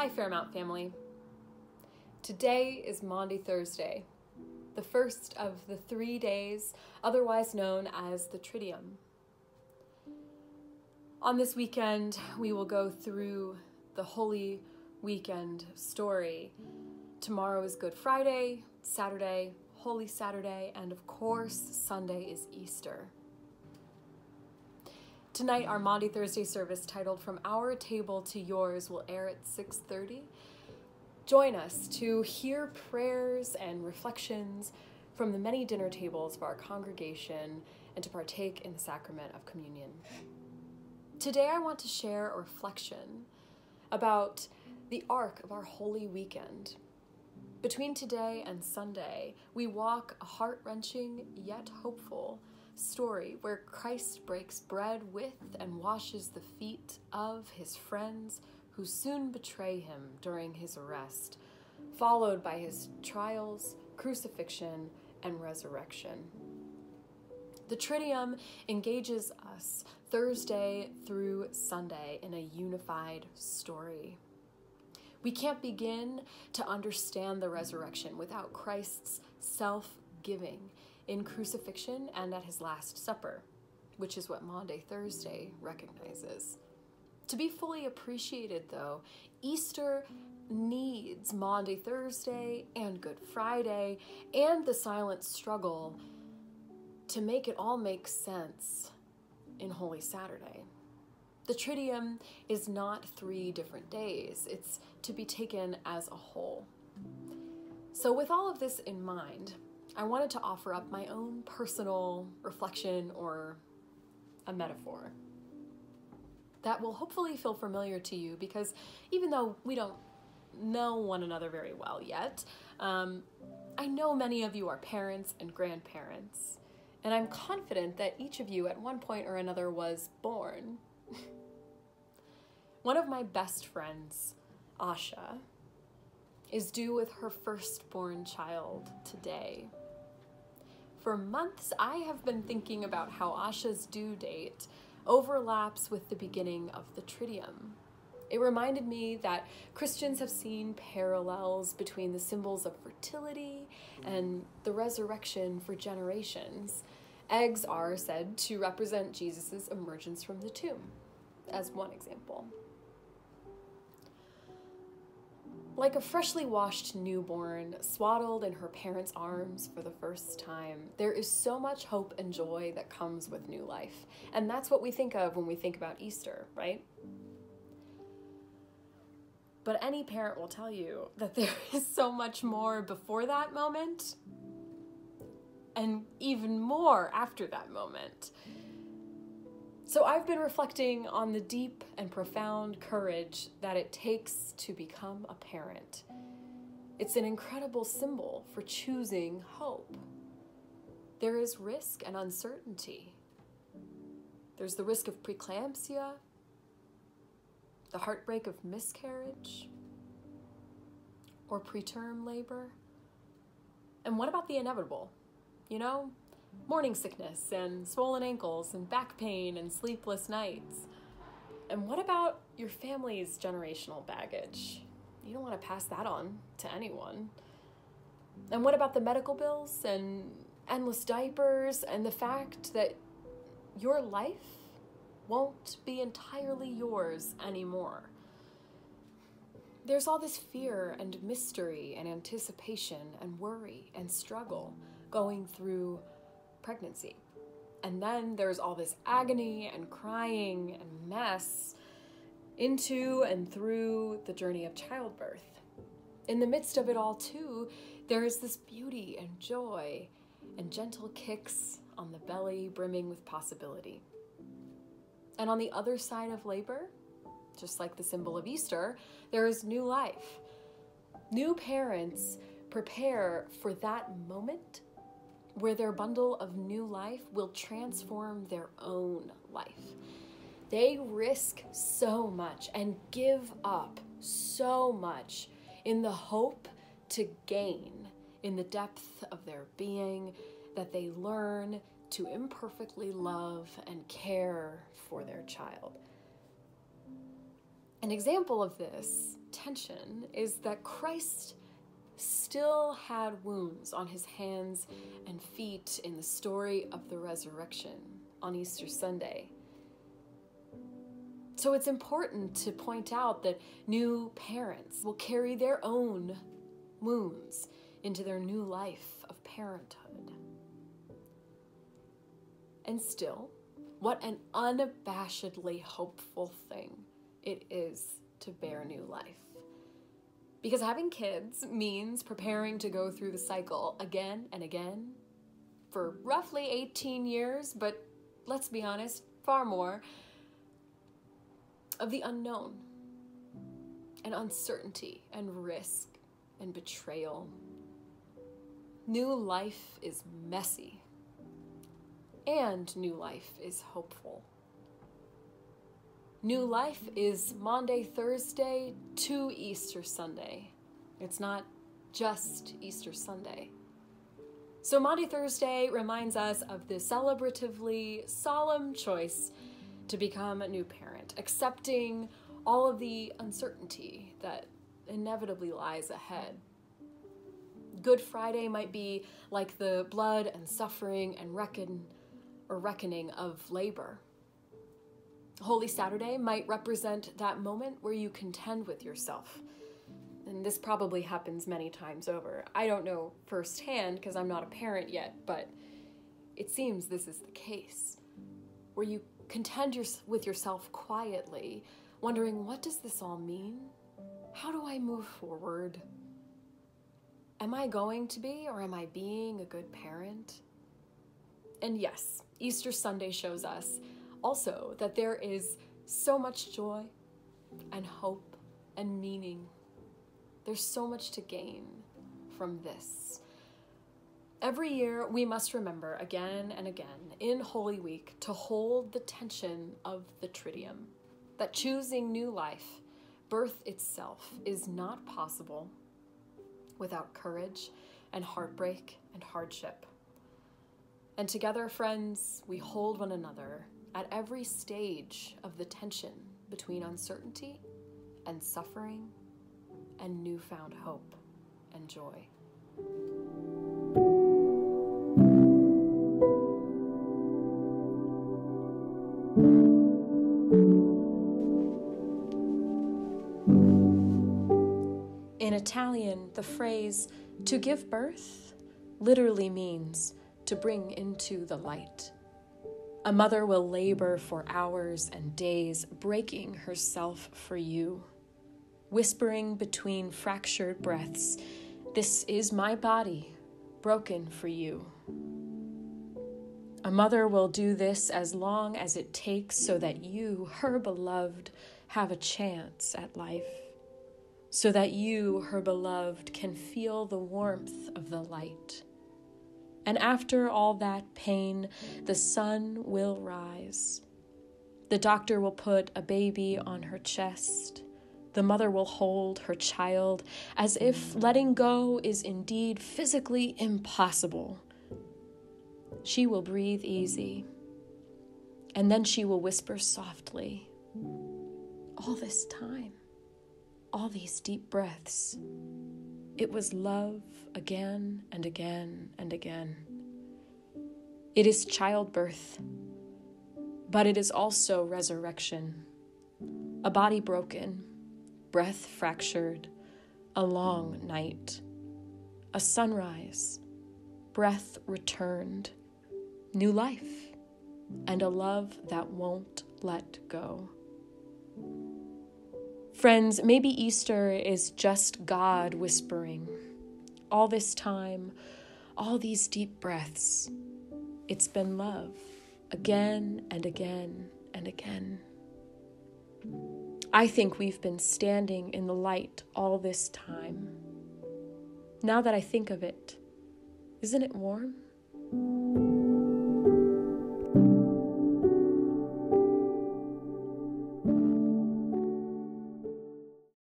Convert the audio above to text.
Hi Fairmount family. Today is Maundy Thursday, the first of the 3 days otherwise known as the Triduum. On this weekend, we will go through the Holy Weekend story. Tomorrow is Good Friday, Saturday, Holy Saturday, and of course, Sunday is Easter. Tonight, our Maundy Thursday service titled From Our Table to Yours will air at 6:30. Join us to hear prayers and reflections from the many dinner tables of our congregation and to partake in the sacrament of communion. Today, I want to share a reflection about the arc of our Holy Weekend. Between today and Sunday, we walk a heart-wrenching yet hopeful story where Christ breaks bread with and washes the feet of his friends who soon betray him during his arrest, followed by his trials, crucifixion, and resurrection. The Triduum engages us Thursday through Sunday in a unified story. We can't begin to understand the resurrection without Christ's self-giving in crucifixion and at his Last Supper, which is what Maundy Thursday recognizes. To be fully appreciated, though, Easter needs Maundy Thursday and Good Friday and the silent struggle to make it all make sense in Holy Saturday. The Triduum is not 3 different days. It's to be taken as a whole. So with all of this in mind, I wanted to offer up my own personal reflection or a metaphor that will hopefully feel familiar to you, because even though we don't know one another very well yet, I know many of you are parents and grandparents, and I'm confident that each of you at one point or another was born. One of my best friends, Asha, is due with her firstborn child today. For months, I have been thinking about how Asha's due date overlaps with the beginning of the Triduum. It reminded me that Christians have seen parallels between the symbols of fertility and the resurrection for generations. Eggs are said to represent Jesus' emergence from the tomb, as one example. Like a freshly washed newborn swaddled in her parents' arms for the first time, there is so much hope and joy that comes with new life. And that's what we think of when we think about Easter, right? But any parent will tell you that there is so much more before that moment, and even more after that moment. So I've been reflecting on the deep and profound courage that it takes to become a parent. It's an incredible symbol for choosing hope. There is risk and uncertainty. There's the risk of preeclampsia, the heartbreak of miscarriage, or preterm labor. And what about the inevitable? You know, morning sickness and swollen ankles and back pain and sleepless nights. And what about your family's generational baggage? You don't want to pass that on to anyone. And what about the medical bills and endless diapers and the fact that your life won't be entirely yours anymore? There's all this fear and mystery and anticipation and worry and struggle going through pregnancy. And then there's all this agony and crying and mess into and through the journey of childbirth. In the midst of it all too, there is this beauty and joy and gentle kicks on the belly brimming with possibility. And on the other side of labor, just like the symbol of Easter, there is new life. New parents prepare for that moment where their bundle of new life will transform their own life. They risk so much and give up so much in the hope to gain in the depth of their being that they learn to imperfectly love and care for their child. An example of this tension is that Christ still had wounds on his hands and feet in the story of the resurrection on Easter Sunday. So it's important to point out that new parents will carry their own wounds into their new life of parenthood. And still, what an unabashedly hopeful thing it is to bear new life. Because having kids means preparing to go through the cycle again and again for roughly 18 years, but let's be honest, far more, of the unknown and uncertainty and risk and betrayal. New life is messy, and new life is hopeful. New life is Maundy, Thursday to Easter Sunday. It's not just Easter Sunday. So Maundy, Thursday reminds us of the celebratively solemn choice to become a new parent, accepting all of the uncertainty that inevitably lies ahead. Good Friday might be like the blood and suffering and reckoning of labor. Holy Saturday might represent that moment where you contend with yourself. And this probably happens many times over. I don't know firsthand because I'm not a parent yet, but it seems this is the case, where you contend with yourself quietly, wondering, what does this all mean? How do I move forward? Am I going to be, or am I being a good parent? And yes, Easter Sunday shows us also that there is so much joy and hope and meaning. There's so much to gain from this. Every year, we must remember again and again in Holy Week to hold the tension of the Triduum, that choosing new life, birth itself, is not possible without courage and heartbreak and hardship. And together, friends, we hold one another at every stage of the tension between uncertainty and suffering and newfound hope and joy. In Italian, the phrase "to give birth" literally means to bring into the light. A mother will labor for hours and days, breaking herself for you, whispering between fractured breaths, "This is my body, broken for you." A mother will do this as long as it takes so that you, her beloved, have a chance at life, so that you, her beloved, can feel the warmth of the light. And after all that pain, the sun will rise. The doctor will put a baby on her chest. The mother will hold her child as if letting go is indeed physically impossible. She will breathe easy, and then she will whisper softly, "All this time, all these deep breaths, it was love again and again and again." It is childbirth, but it is also resurrection. A body broken, breath fractured, a long night, a sunrise, breath returned, new life, and a love that won't let go. Friends, maybe Easter is just God whispering, all this time, all these deep breaths, it's been love, again and again and again. I think we've been standing in the light all this time. Now that I think of it, isn't it warm?